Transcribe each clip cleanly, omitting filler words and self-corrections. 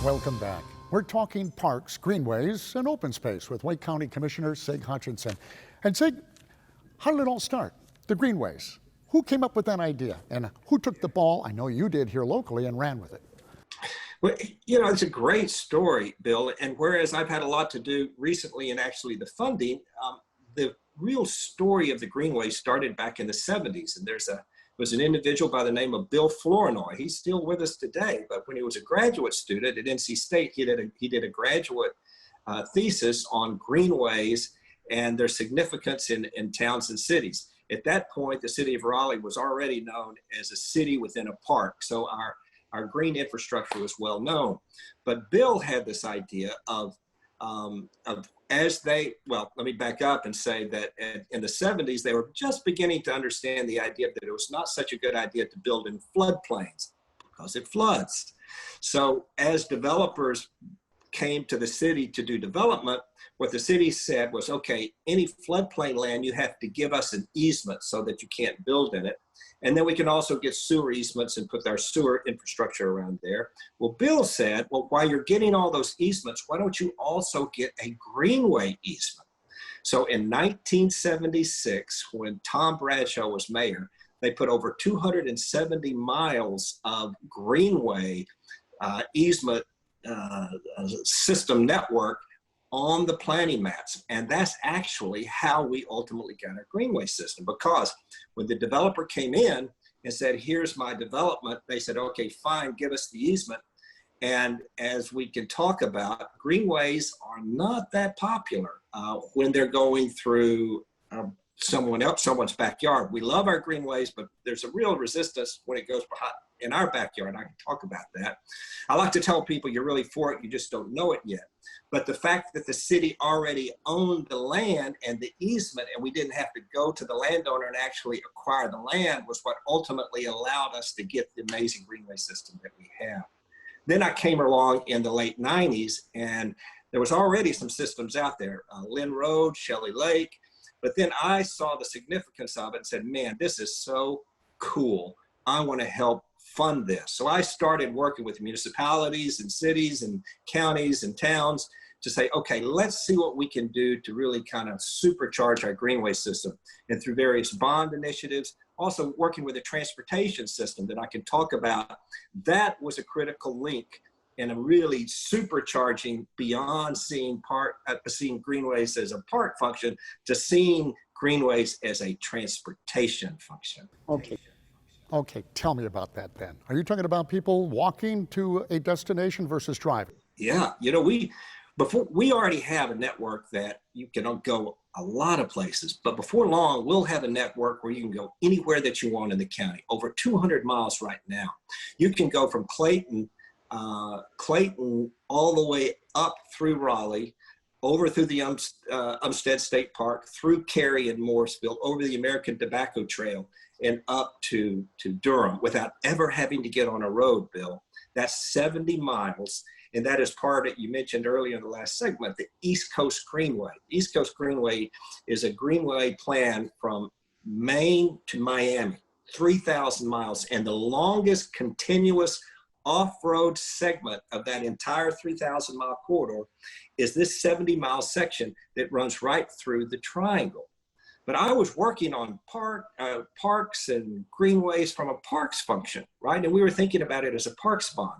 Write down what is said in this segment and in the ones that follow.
Welcome back. We're talking parks, greenways, and open space with Wake County Commissioner Sig Hutchinson. And Sig, how did it all start? The greenways. Who came up with that idea and who took the ball? I know you did here locally and ran with it. Well, it's a great story, Bill. And whereas I've had a lot to do recently in actually the funding, the real story of the Greenway started back in the 70s. And was an individual by the name of Bill Flournoy. He's still with us today, but when he was a graduate student at NC State, he did a graduate thesis on greenways and their significance in towns and cities. At that point, the city of Raleigh was already known as a city within a park. So our green infrastructure was well known. But Bill had this idea let me back up and say that in the 70s, they were just beginning to understand the idea that it was not such a good idea to build in floodplains because it floods. So as developers came to the city to do development, what the city said was, okay, any floodplain land, you have to give us an easement so that you can't build in it. And then we can also get sewer easements and put our sewer infrastructure around there. Well, Bill said, well, while you're getting all those easements, why don't you also get a greenway easement? So in 1976, when Tom Bradshaw was mayor, they put over 270 miles of greenway easement system network on the planning maps. And that's actually how we ultimately got our greenway system, because when the developer came in and said, here's my development, they said, okay, fine, give us the easement. And as we can talk about, greenways are not that popular when they're going through someone's backyard. We love our greenways, but there's a real resistance when it goes behind in our backyard. I can talk about that. I like to tell people you're really for it, you just don't know it yet. But the fact that the city already owned the land and the easement, and we didn't have to go to the landowner and actually acquire the land, was what ultimately allowed us to get the amazing greenway system that we have. Then I came along in the late 90s, and there was already some systems out there, Lynn Road, Shelley Lake. But then I saw the significance of it and said, man, this is so cool. I want to help fund this. So I started working with municipalities and cities and counties and towns to say, okay, let's see what we can do to really kind of supercharge our greenway system. And through various bond initiatives, also working with a transportation system that I can talk about, that was a critical link in a really supercharging beyond seeing greenways as a park function to seeing greenways as a transportation function. Okay, tell me about that then. Are you talking about people walking to a destination versus driving? Yeah, we already have a network that you can go a lot of places, but before long, we'll have a network where you can go anywhere that you want in the county, over 200 miles right now. You can go from Clayton all the way up through Raleigh, over through the Umstead State Park, through Cary and Morrisville, over the American Tobacco Trail, and up to Durham without ever having to get on a road, Bill. That's 70 miles. And that is part of, you mentioned earlier in the last segment, the East Coast Greenway. The East Coast Greenway is a greenway plan from Maine to Miami, 3,000 miles. And the longest continuous off-road segment of that entire 3,000-mile corridor is this 70-mile section that runs right through the triangle. But I was working on parks and greenways from a parks function, right? And we were thinking about it as a parks bond.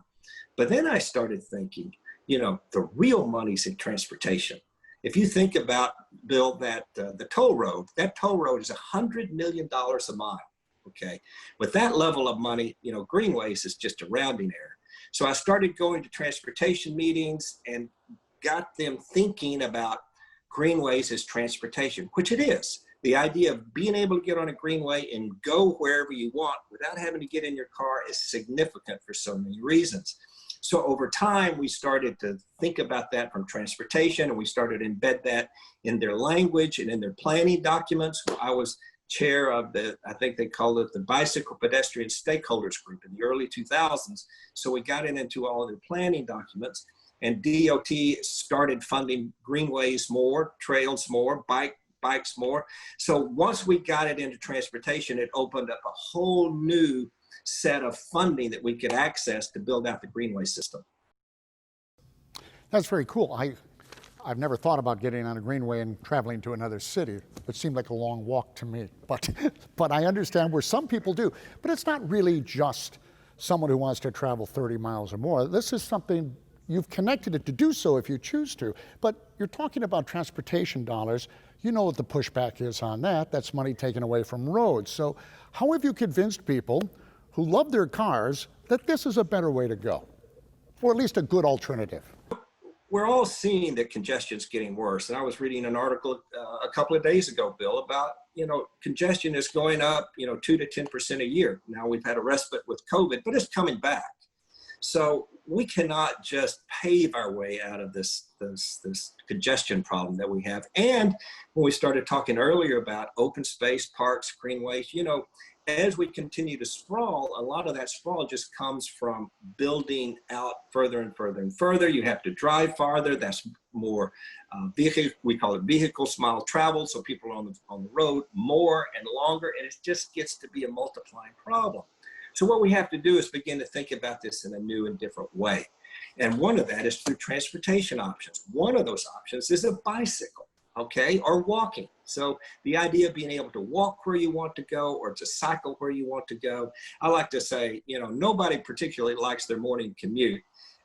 But then I started thinking, the real money's in transportation. If you think about, Bill, that the toll road, that toll road is $100 million a mile, okay? With that level of money, greenways is just a rounding error. So I started going to transportation meetings and got them thinking about greenways as transportation, which it is. The idea of being able to get on a greenway and go wherever you want without having to get in your car is significant for so many reasons. So over time, we started to think about that from transportation, and we started to embed that in their language and in their planning documents. I was chair of I think they called it the Bicycle Pedestrian Stakeholders Group in the early 2000s. So we got it into all of their planning documents, and DOT started funding greenways more, trails more, bikes more. So once we got it into transportation, it opened up a whole new set of funding that we could access to build out the greenway system. That's very cool. I've never thought about getting on a greenway and traveling to another city. It seemed like a long walk to me, but I understand where some people do. But it's not really just someone who wants to travel 30 miles or more. This is something you've connected it to do so if you choose to. But you're talking about transportation dollars. You know what the pushback is on that. That's money taken away from roads. So how have you convinced people who love their cars that this is a better way to go, or at least a good alternative? We're all seeing that congestion's getting worse. And I was reading an article a couple of days ago, Bill, about, congestion is going up, 2 to 10% a year. Now we've had a respite with COVID, but it's coming back. So we cannot just pave our way out of this congestion problem that we have. And when we started talking earlier about open space, parks, greenways, as we continue to sprawl, a lot of that sprawl just comes from building out further and further and further. You have to drive farther. That's more we call it vehicles mile traveled. So people are on the road more and longer, and it just gets to be a multiplying problem. So what we have to do is begin to think about this in a new and different way. And one of that is through transportation options. One of those options is a bicycle, okay, or walking. So the idea of being able to walk where you want to go or to cycle where you want to go. I like to say, nobody particularly likes their morning commute,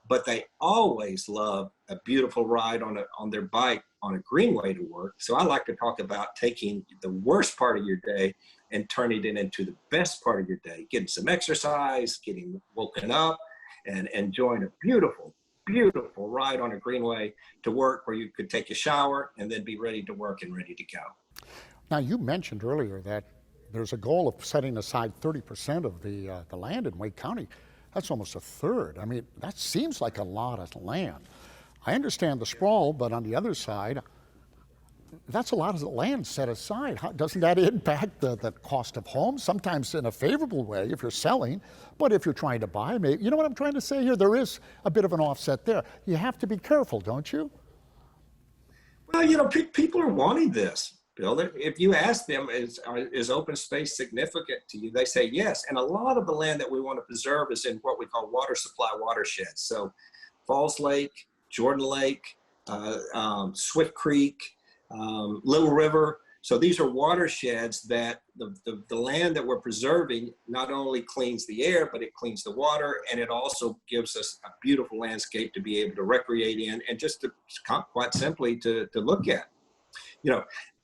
but they always love a beautiful ride on their bike on a greenway to work. So I like to talk about taking the worst part of your day and turning it into the best part of your day, getting some exercise, getting woken up, and enjoying a beautiful, beautiful ride on a greenway to work where you could take a shower and then be ready to work and ready to go. Now, you mentioned earlier that there's a goal of setting aside 30% of the land in Wake County. That's almost a third. I mean, that seems like a lot of land. I understand the sprawl, but on the other side, that's a lot of land set aside. Doesn't that impact the cost of homes? Sometimes in a favorable way if you're selling, but if you're trying to buy, maybe, you know what I'm trying to say here? There is a bit of an offset there. You have to be careful, don't you? Well, people are wanting this, Bill. If you ask them, is open space significant to you? They say yes. And a lot of the land that we want to preserve is in what we call water supply watersheds. So Falls Lake, Jordan Lake, Swift Creek, Little River. So these are watersheds that the land that we're preserving not only cleans the air, but it cleans the water, and it also gives us a beautiful landscape to be able to recreate in and just to, quite simply to look at.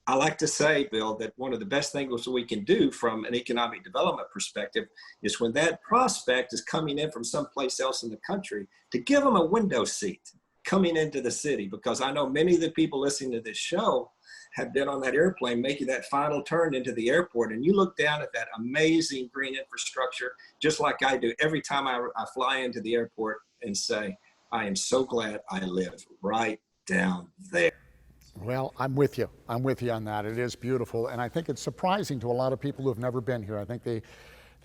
I like to say, Bill, that one of the best things we can do from an economic development perspective is when that prospect is coming in from someplace else in the country, to give them a window seat coming into the city, because I know many of the people listening to this show have been on that airplane making that final turn into the airport, and you look down at that amazing green infrastructure, just like I do every time I fly into the airport, and say, I am so glad I live right down there. Well, I'm with you. I'm with you on that. It is beautiful, and I think it's surprising to a lot of people who have never been here. I think they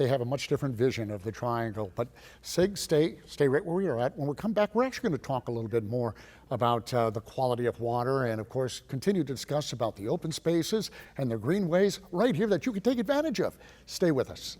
have a much different vision of the triangle. But Sig, stay right where we are at. When we come back, we're actually going to talk a little bit more about the quality of water, and of course continue to discuss about the open spaces and the greenways right here that you can take advantage of. Stay with us.